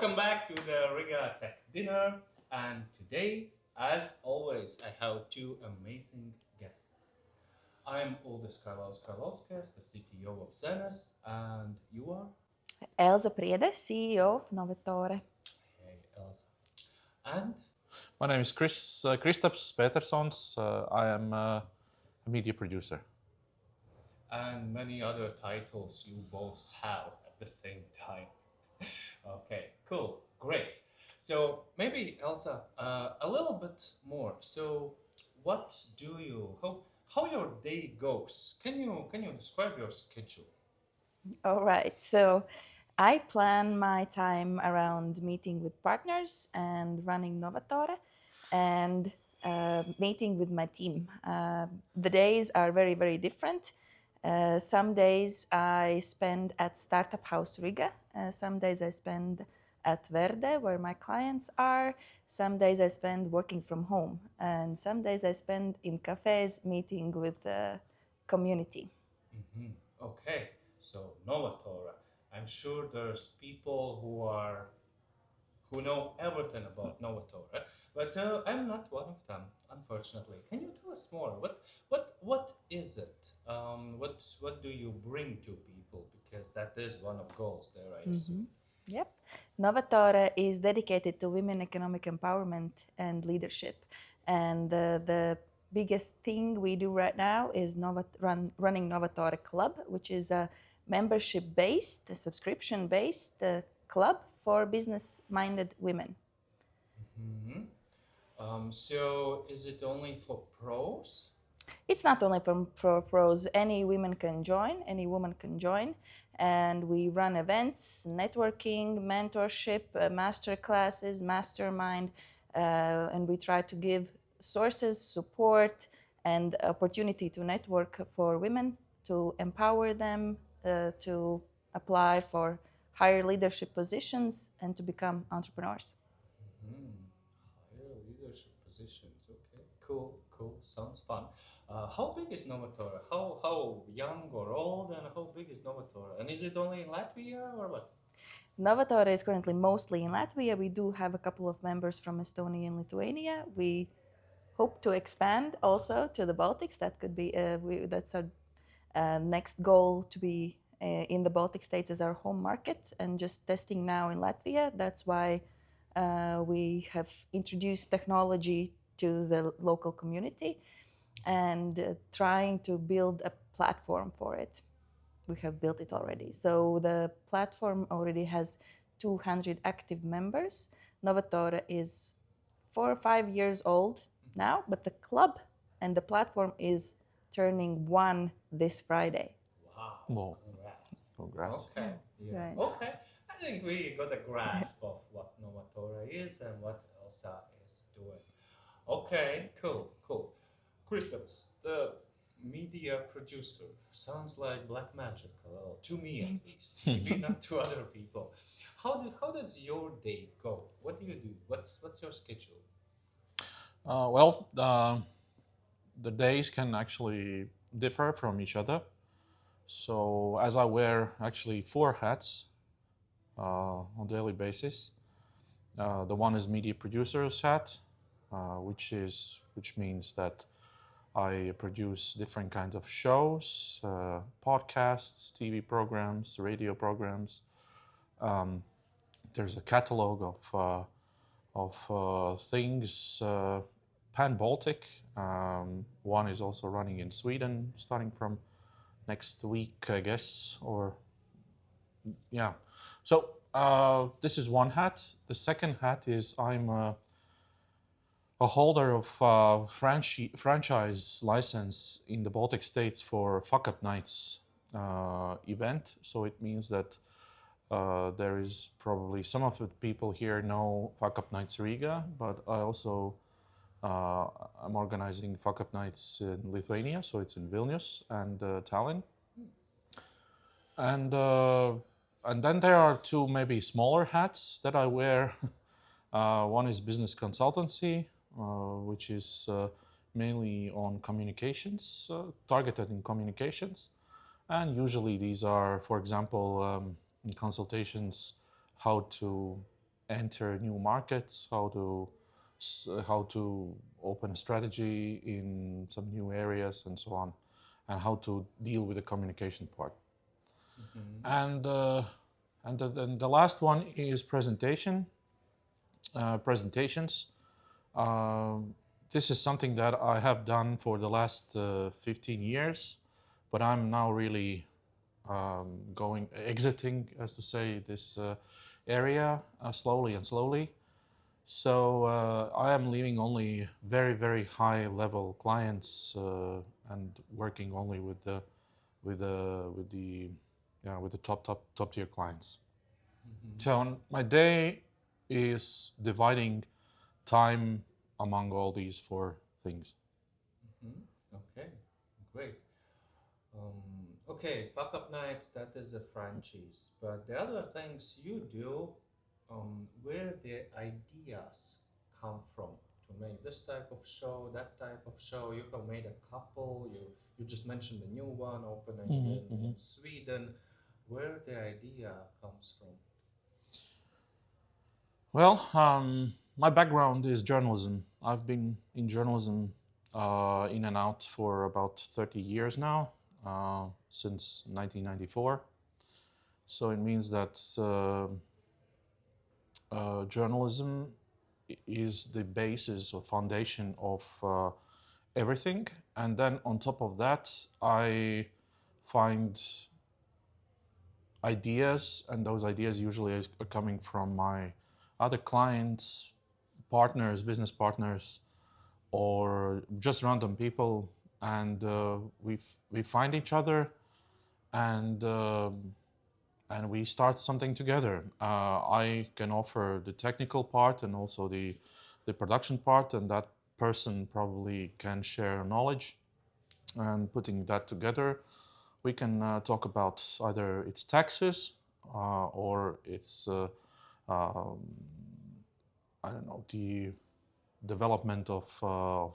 Welcome back to the Riga Tech Dinner. And today, as always, I have two amazing guests. I'm Uldis Karlauskas, the CTO of Zenas, and you are? Elza Priede, CEO of Novatore. Hey, Elza. And? My name is Kristaps Petersons. I am a media producer. And many other titles you both have at the same time. Okay, cool, great. So maybe Elsa, a little bit more. So, what do you how your day goes? Can you describe your schedule? All right. So I plan my time around meeting with partners and running Novatore and meeting with my team. The days are very, very different. Some days I spend at Startup House Riga. Some days I spend at Verde, where my clients are. Some days I spend working from home. And some days I spend in cafes meeting with the community. Mm-hmm. Okay, so Novatore. I'm sure there's people who know everything about Novatore, but I'm not one of them, unfortunately. Can you tell us more? What is it? What do you bring to people? Because that is one of goals there, I assume. Yep. Novatore is dedicated to women economic empowerment and leadership. And the biggest thing we do right now is running Novatore Club, which is a membership-based, a subscription-based club for business-minded women. Mm-hmm. So is it only for pros? It's not only for pros. Any women can join. Any woman can join, and we run events, networking, mentorship, master classes, mastermind, and we try to give sources, support, and opportunity to network for women to empower them to apply for higher leadership positions and to become entrepreneurs. Mm-hmm. Higher leadership positions. Okay, cool. Sounds fun. How big is Novatore? How young or old, and how big is Novatore? And is it only in Latvia or what? Novatore is currently mostly in Latvia. We do have a couple of members from Estonia and Lithuania. We hope to expand also to the Baltics. That could be that's our next goal, to be in the Baltic states as our home market, and just testing now in Latvia. That's why we have introduced technology to the local community and trying to build a platform for it. We have built it already. So the platform already has 200 active members. Novatore is 4 or 5 years old now, but the club and the platform is turning 1 this Friday. Wow! Whoa. Congrats. Congrats. Okay. Yeah. Right. Okay. I think we got a grasp of what Novatore is and what Elsa is doing. Okay. Cool. Kristaps, the media producer, sounds like black magic, to me at least. Maybe not to other people. How does your day go? What do you do? What's your schedule? The days can actually differ from each other. So, as I wear actually 4 hats on a daily basis, the one is media producer's hat, which means that I produce different kinds of shows, podcasts, TV programs, radio programs. There's a catalog of things, pan-Baltic. One is also running in Sweden, starting from next week, I guess, or yeah. So this is one hat. The second hat is I'm a holder of franchise license in the Baltic states for Fuck Up Nights event. So it means that there is probably some of the people here know Fuck Up Nights Riga, but I also I'm organizing Fuck Up Nights in Lithuania, so it's in Vilnius and Tallinn. And then there are two maybe smaller hats that I wear. One is business consultancy, which is mainly on communications, targeted in communications. And usually these are, for example, consultations how to enter new markets, how to open a strategy in some new areas and so on, and how to deal with the communication part. And then the last one is presentations. This is something that I have done for the last 15 years, but I'm now really exiting, as to say, this area slowly and slowly. So I am leaving only very, very high level clients and working only with the top tier clients. So my day is dividing time among all these four things. Okay, great. Okay, fuck up nights, that is a franchise. But the other things you do, where the ideas come from to make this type of show, that type of show. You have made a couple. You just mentioned a new one opening in Sweden. Where the idea comes from? Well, my background is journalism. I've been in journalism in and out for about 30 years now, since 1994. So it means that journalism is the basis or foundation of everything. And then on top of that, I find ideas, and those ideas usually are coming from my other clients, partners, business partners, or just random people, and we find each other, and we start something together. I can offer the technical part and also the production part, and that person probably can share knowledge, and putting that together, we can talk about either its taxes or its I don't know, the development of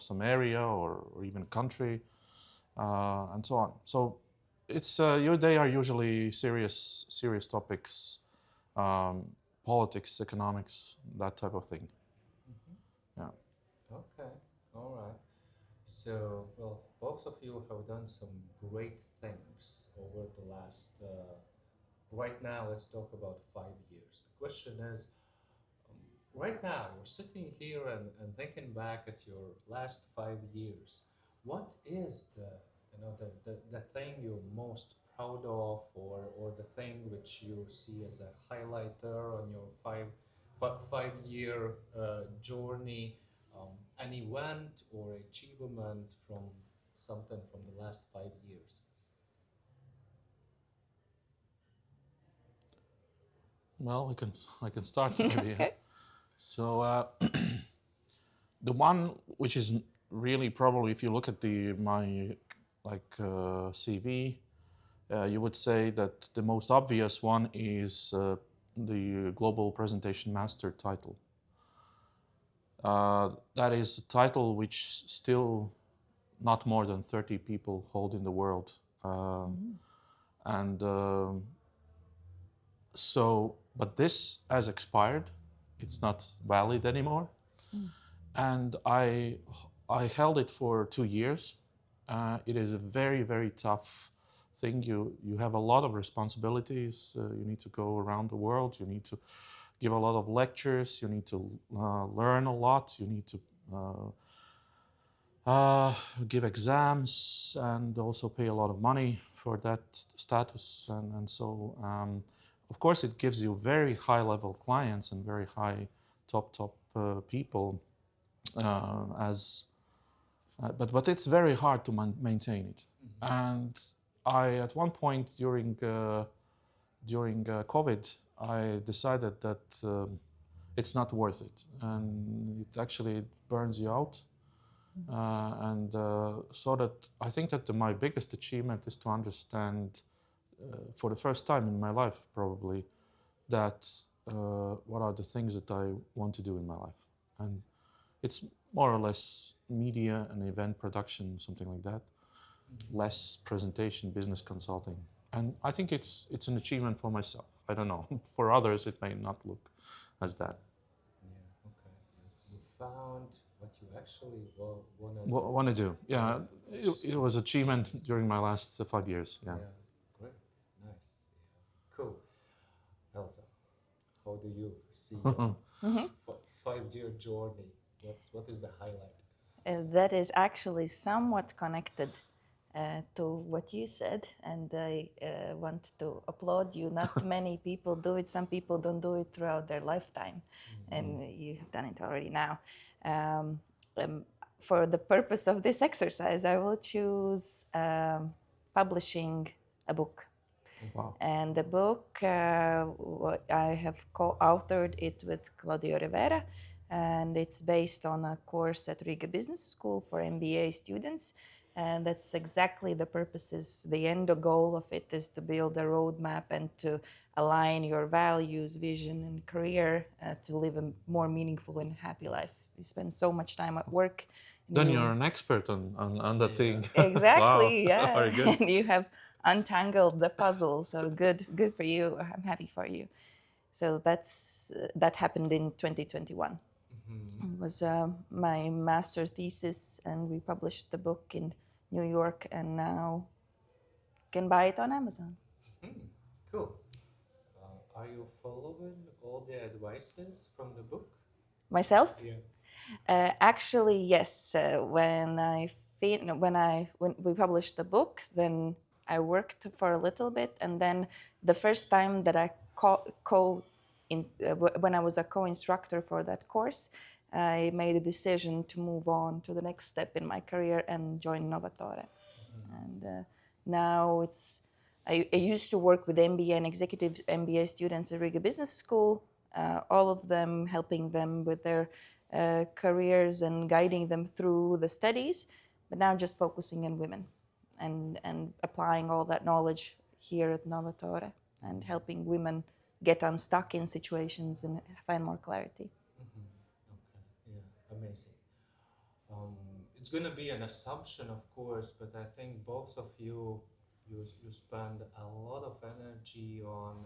some area or even country, and so on. So it's your day are usually serious topics, politics, economics, that type of thing. Yeah. Okay, all right. So, well, both of you have done some great things over the last. Right now, let's talk about 5 years. The question is, right now, you're sitting here and thinking back at your last 5 years. What is the thing you're most proud of, or the thing which you see as a highlighter on your 5 year journey? An event or achievement from something from the last 5 years? Well, I can start maybe. Okay. So the one which is really probably, if you look at my CV, you would say that the most obvious one is the Global Presentation Master title. That is a title which still not more than 30 people hold in the world. And so, but this has expired. It's not valid anymore. And I held it for 2 years. It is a very, very tough thing. You have a lot of responsibilities. You need to go around the world. You need to give a lot of lectures. You need to learn a lot. You need to give exams and also pay a lot of money for that status. And so, of course, it gives you very high level clients and very high top people. But it's very hard to maintain it. And I, at one point during COVID, I decided that it's not worth it, and it actually burns you out. So that I think that my biggest achievement is to understand, for the first time in my life probably, that what are the things that I want to do in my life. And it's more or less media and event production, something like that. Less presentation, business consulting. And I think it's an achievement for myself. I don't know. For others, it may not look as that. Yeah, okay. You found what you actually want to What do. want to do? Yeah, which is it was achievement amazing. during my last 5 years. Yeah. Yeah, great, nice. Yeah. Cool. Elsa, how do you see your Mhm. 5 year journey? What is the highlight? That is actually somewhat connected to what you said, and I want to applaud you. Not many people do it. Some people don't do it throughout their lifetime, and you have done it already now. Um, um, for the purpose of this exercise, I will choose publishing a book. Wow. And the book, I have co-authored it with Claudio Rivera, and it's based on a course at Riga Business School for MBA students. And that's exactly the purposes. The end goal of it is to build a roadmap and to align your values, vision, and career to live a more meaningful and happy life. You spend so much time at work. Then you're an expert on the thing. Exactly, Wow. yeah. Very good. And you have untangled the puzzle. So good for you. I'm happy for you. So that happened in 2021. It was my master thesis, and we published the book in New York, and now you can buy it on Amazon. Cool. Are you following all the advices from the book? Myself? Yeah. Actually, yes. When we published the book, then I worked for a little bit, and then the first time that I when I was a co-instructor for that course, I made a decision to move on to the next step in my career and join Novatore. And now I used to work with MBA and executive MBA students at Riga Business School, all of them helping them with their careers and guiding them through the studies, but now just focusing on women and applying all that knowledge here at Novatore and helping women get unstuck in situations and find more clarity. Okay. Yeah. Amazing. It's going to be an assumption, of course, but I think both of you spend a lot of energy on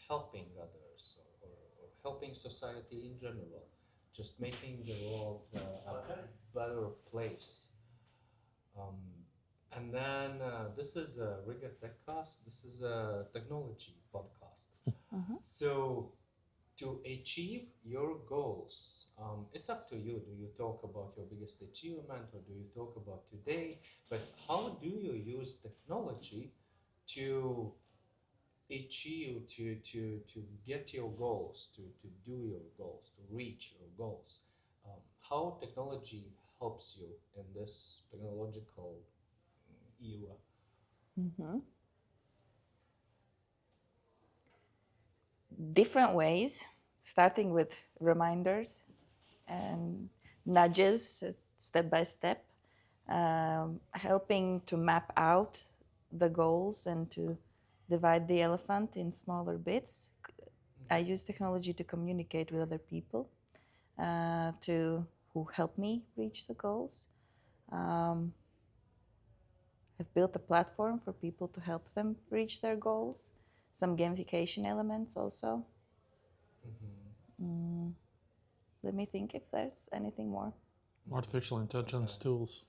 helping others or helping society in general, just making the world a better place. Um, and then this is a Riga Techcast. This is a technology podcast. So to achieve your goals, it's up to you. Do you talk about your biggest achievement or do you talk about today? But how do you use technology to achieve, to get your goals, to do your goals, to reach your goals? How technology helps you in this technological era? Different ways, starting with reminders and nudges step by step, helping to map out the goals and to divide the elephant in smaller bits. I use technology to communicate with other people who help me reach the goals. I've built a platform for people to help them reach their goals. Some gamification elements also. Let me think if there's anything more. Artificial intelligence tools.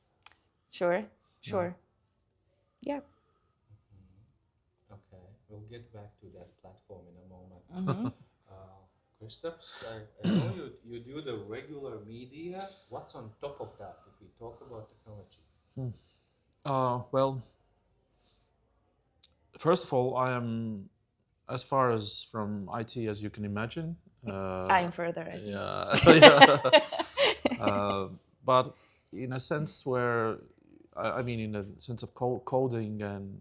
Sure, sure. Yeah. Okay, we'll get back to that platform in a moment. Kristaps, I know you do the regular media. What's on top of that if we talk about technology? Well, first of all, I am as far as from IT as you can imagine. I'm further, I think. Yeah. But in a sense where, I mean, in a sense of coding and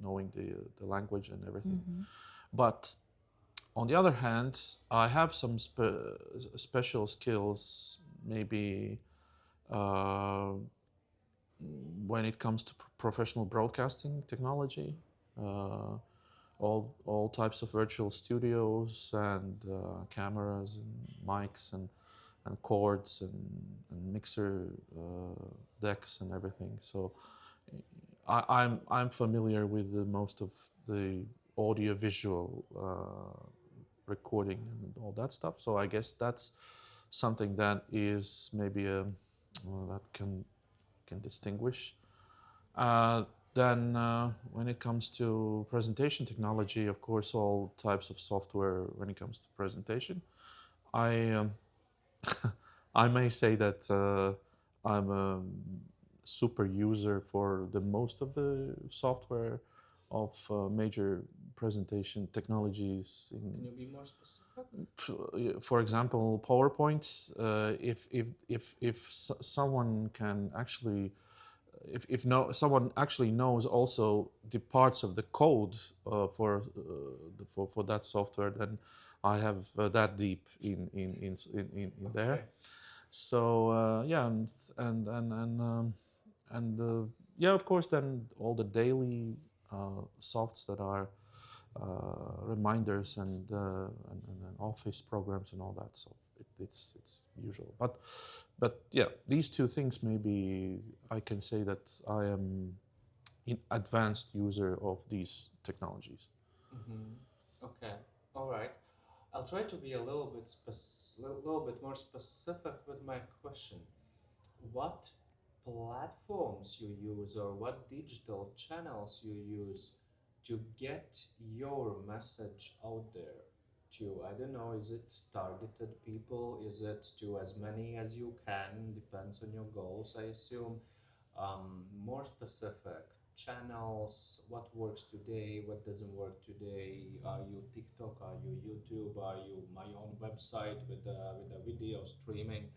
knowing the language and everything. But on the other hand, I have some special skills, maybe when it comes to professional broadcasting technology. Uh, all types of virtual studios and cameras and mics and cords and mixer decks and everything. So I'm familiar with most of the audio visual recording and all that stuff. So I guess that's something that is maybe that can distinguish. Then when it comes to presentation technology, of course, all types of software when it comes to presentation, I I may say that I'm a super user for the most of the software of major presentation technologies. Can you be more specific? For example, PowerPoint. If someone can actually, if no someone actually knows also the parts of the code for that software, then I have that deep in there. Okay. So yeah, yeah, of course, then all the daily softs that are reminders and office programs and all that. So it's usual. But yeah, these two things, maybe I can say that I am an advanced user of these technologies. Okay. All right. I'll try to be a little bit more specific with my question. What platforms you use or what digital channels you use to get your message out there to, I don't know, is it targeted people? Is it to as many as you can? Depends on your goals, I assume. More specific channels, what works today, what doesn't work today. Are you TikTok? Are you YouTube? Are you my own website with a video streaming?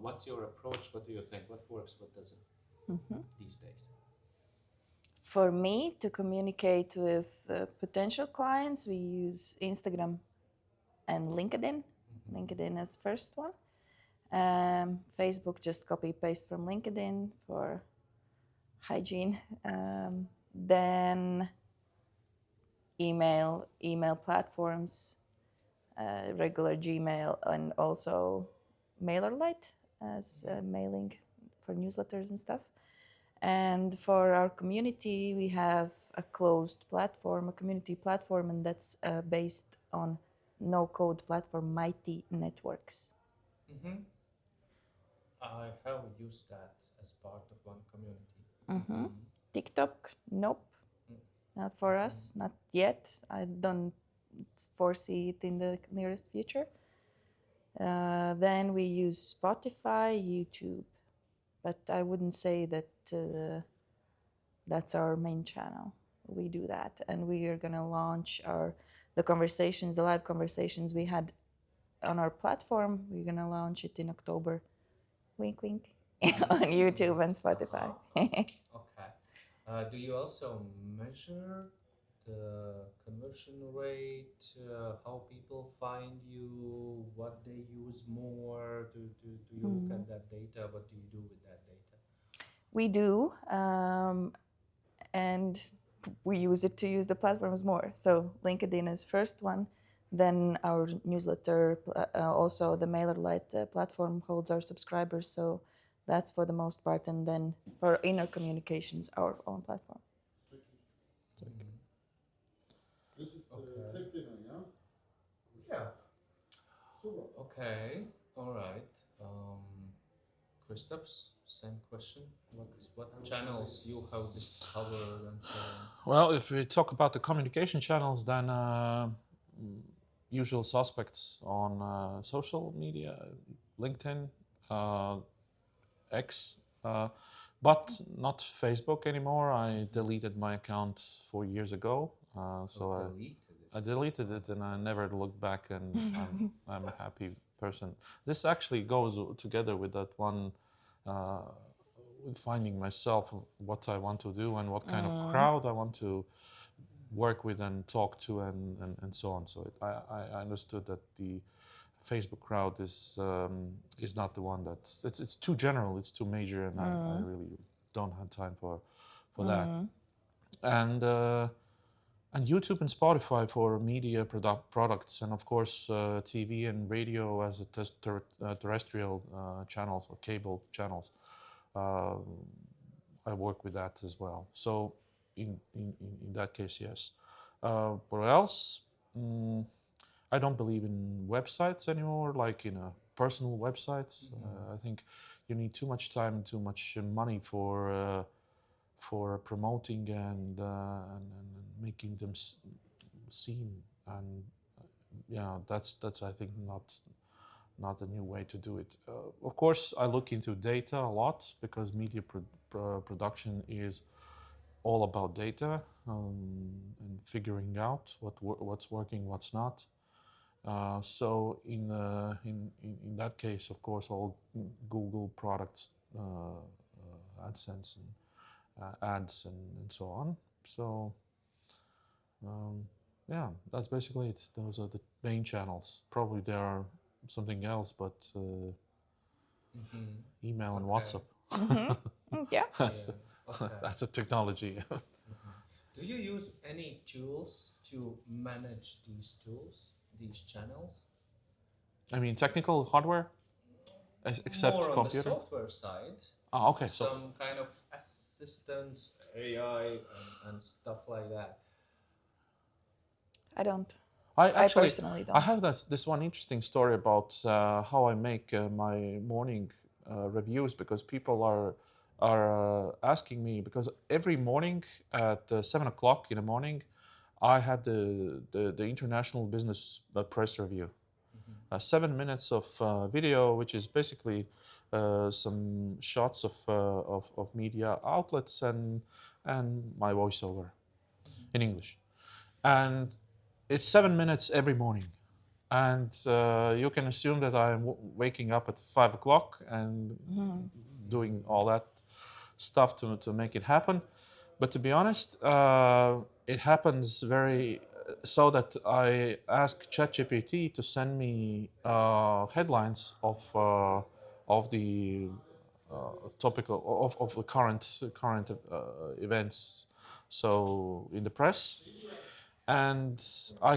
What's your approach? What do you think? What works? What doesn't these days? For me, to communicate with potential clients, we use Instagram and LinkedIn. LinkedIn is first one. Facebook, just copy paste from LinkedIn for hygiene. Then email platforms, regular Gmail, and also MailerLite as mailing for newsletters and stuff. And for our community, we have a closed platform, a community platform, and that's based on no-code platform, Mighty Networks. I have used that as part of one community. TikTok, nope, not for us, not yet. I don't foresee it in the nearest future. Then we use Spotify, YouTube, but I wouldn't say that that's our main channel. We do that, and we are gonna launch the live conversations we had on our platform. We're gonna launch it in October. Wink, wink. On YouTube and Spotify. Okay. Do you also measure the conversion rate, how people find you, what they use more? Do you look at that data? What do you do with that data? We do, and we use it to use the platforms more. So LinkedIn is first one, then our newsletter, also the MailerLite platform holds our subscribers. So that's for the most part, and then for inner communications, our own platform. This is tech dinner, yeah? Yeah. Super. Okay. All right. Kristaps, same question. What channels you have discovered and so on? Well, if we talk about the communication channels, then usual suspects on social media, LinkedIn, X, but not Facebook anymore. I deleted my account 4 years ago. I deleted it and I never looked back, and I'm a happy person. This actually goes together with that one, with finding myself, what I want to do and what kind of crowd I want to work with and talk to and so on. So I understood that the Facebook crowd is not the one that it's too general, it's too major, and I really don't have time for that. And YouTube and Spotify for media products, and of course TV and radio as a terrestrial channels or cable channels. I work with that as well. So in that case, yes. What else? I don't believe in websites anymore, like personal websites. I think you need too much time, too much money for promoting and making them seen. And yeah, that's I think not a new way to do it. Of course, I look into data a lot because media production is all about data and figuring out what's working, what's not. So in that case, of course, all Google products, AdSense and ads and so on. So yeah, that's basically it. Those are the main channels. Probably there are something else, but email and Okay. WhatsApp. Yeah. That's, Yeah. Okay. that's a technology. Do you use any tools to manage these channels? I mean, technical hardware, except More on the computer. software side, Ah, okay. So some kind of assistant, AI, and stuff like that. I don't. I I actually personally I don't. have this one interesting story about how I make my morning reviews, because people are asking me, because every morning at 7 o'clock in the morning I have the international business press review. 7 minutes of video, which is basically some shots of media outlets and my voiceover in English. And it's 7 minutes every morning. And you can assume that I'm waking up at 5 o'clock and doing all that stuff to make it happen. But to be honest, it happens very so that I ask ChatGPT to send me headlines of the of the current events, so in the press, and I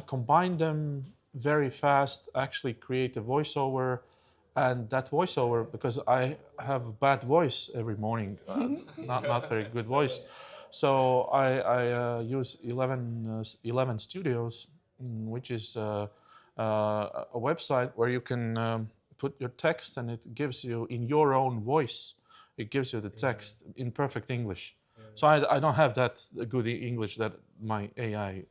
combine them very fast. Actually, create a voiceover, and that voiceover, because I have a bad voice every morning, not very good voice, so I use 11 Studios, which is a website where you can put your text, and it gives you in your own voice. It gives you the text in perfect English. So I don't have that good English that my AI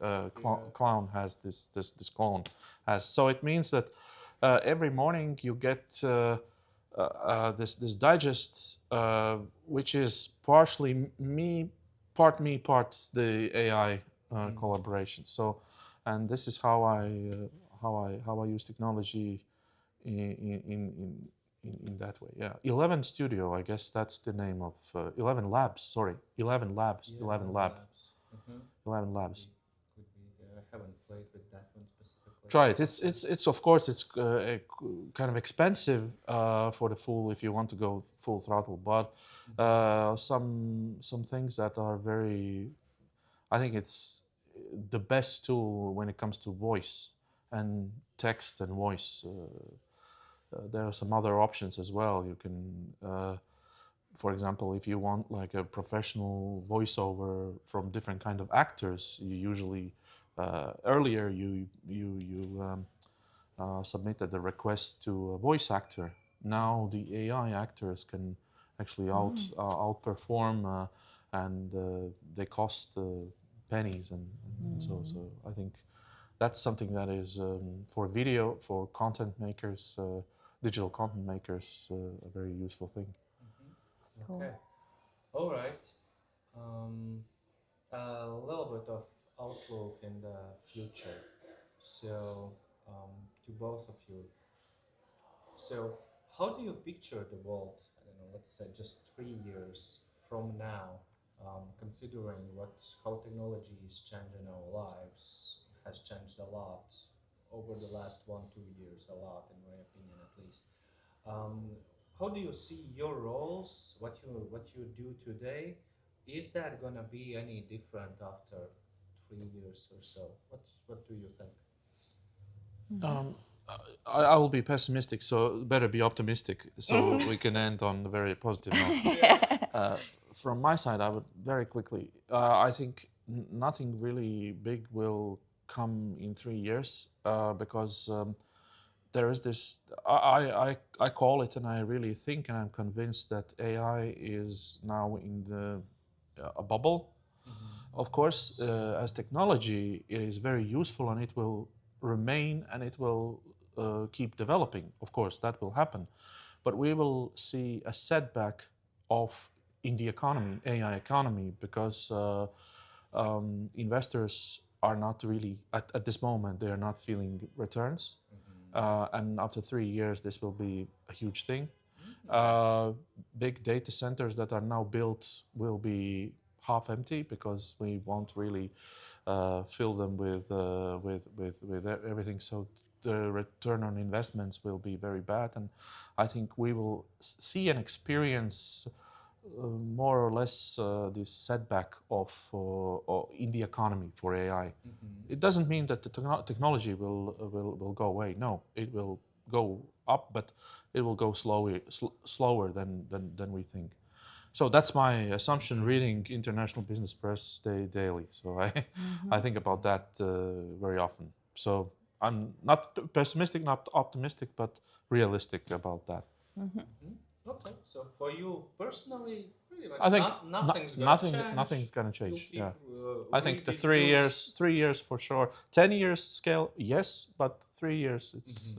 clown has. This clone has. So it means that every morning you get this digest, which is partially me, part the AI collaboration. So, and this is how I use technology in that way. Yeah, 11 Studio. I guess that's the name of 11 Labs. Sorry, 11 Labs. 11 Lab. 11 Labs. Could be. I haven't played with that one specifically. Try it. It's of course it's kind of expensive for the full, if you want to go full throttle, but some things that are very, I think it's the best tool when it comes to voice and text and voice. There are some other options as well. You can, for example, if you want like a professional voiceover from different kind of actors, you usually earlier you submitted a request to a voice actor. Now the AI actors can actually outperform, and they cost pennies, and so I think that's something that is for video, for content makers, digital content makers, a very useful thing. Cool. Okay. All right. Um, a little bit of outlook in the future. So, to both of you. So, how do you picture the world? I don't know. Let's say just 3 years from now, considering how technology is changing our lives, has changed a lot over the last 1-2 years, a lot in my opinion at least. Um, how do you see your roles? What you do today? Is that gonna be any different after 3 years or so? What do you think? Um, I will be pessimistic, so better be optimistic, so we can end on a very positive note. From my side, I would very quickly. I think nothing really big will come in 3 years because there is this. I call it, and I really think, and I'm convinced that AI is now in a bubble. Of course, as technology, it is very useful, and it will remain, and it will keep developing. Of course, that will happen, but we will see a setback in the economy, AI economy, because investors are not really at this moment. They are not feeling returns, and after 3 years, this will be a huge thing. Big data centers that are now built will be half empty because we won't really fill them with everything. So the return on investments will be very bad, and I think we will see and experience more or less this setback in the economy for AI. It doesn't mean that the technology will go away. No, it will go up, but it will go slower than we think. So that's my assumption. Reading International Business Press daily, so I think about that very often. So I'm not pessimistic, not optimistic, but realistic about that. Okay, so for you personally, pretty much I think nothing's going to change. Yeah, Keep, I think the 3 years, 3 years for sure. 10 years scale, yes, but 3 years, it's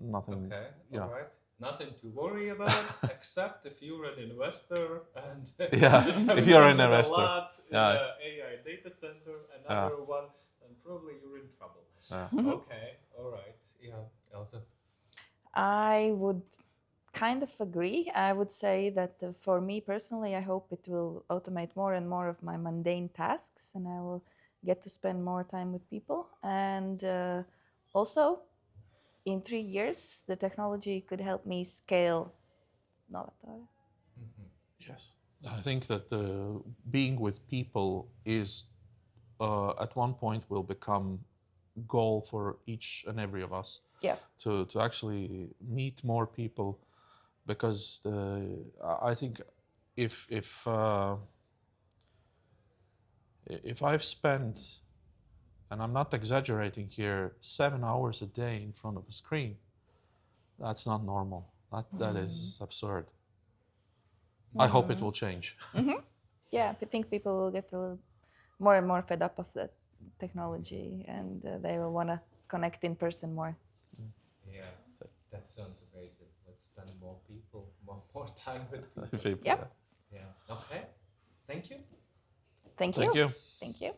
nothing. Okay, Yeah. all right. Nothing to worry about, except if you're an investor and if you're an invested investor, a lot in an AI data center, another one, then probably you're in trouble. Okay, all right. Yeah, Elza. I would kind of agree. I would say that for me personally, I hope it will automate more and more of my mundane tasks, and I will get to spend more time with people. And also, in 3 years, the technology could help me scale Novatore. Yes, I think that being with people is at one point will become goal for each and every of us. Yeah. To actually meet more people, because I think if I've spent, and I'm not exaggerating here, 7 hours a day in front of a screen, that's not normal. That is absurd. I hope it will change. Yeah, I think people will get a little more and more fed up of the technology, and they will want to connect in person more. Yeah, that sounds amazing. Let's spend more time with people. Yep. Yeah. Okay. Thank you. Thank you. Thank you. Thank you.